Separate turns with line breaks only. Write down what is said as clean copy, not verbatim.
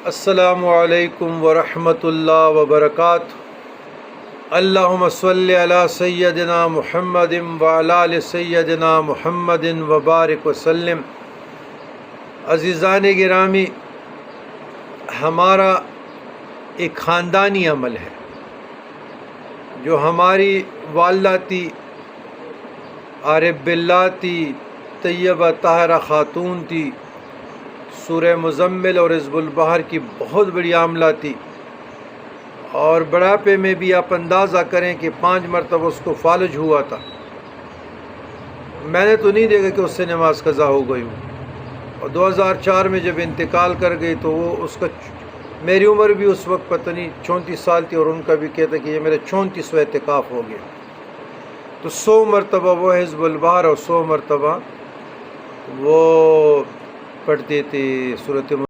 السلام علیکم ورحمۃ اللہ وبرکاتہ۔ اللہم صلی علی سیدنا محمد وعلی آل سیدنا محمد وبارک وسلم۔ عزیزان گرامی، ہمارا ایک خاندانی عمل ہے جو ہماری والدہ تھی، عارف باللہ تھی، طیبہ طاہرہ خاتون تھی، سورہ مزمل اور حزب البحر کی بہت بڑی عاملہ تھی، اور بڑھاپے میں بھی آپ اندازہ کریں کہ 5 مرتبہ اس کو فالج ہوا تھا۔ میں نے تو نہیں دیکھا کہ اس سے نماز قضا ہو گئی ہوں، اور 2004 میں جب انتقال کر گئی تو وہ اس کا میری عمر بھی اس وقت پتہ نہیں 34 سال تھی، اور ان کا بھی کہتا کہ یہ میرا 34واں اعتکاف ہو گیا۔ تو 100 مرتبہ وہ حزب البحر اور 100 مرتبہ وہ پڑھتے تھے سورۃ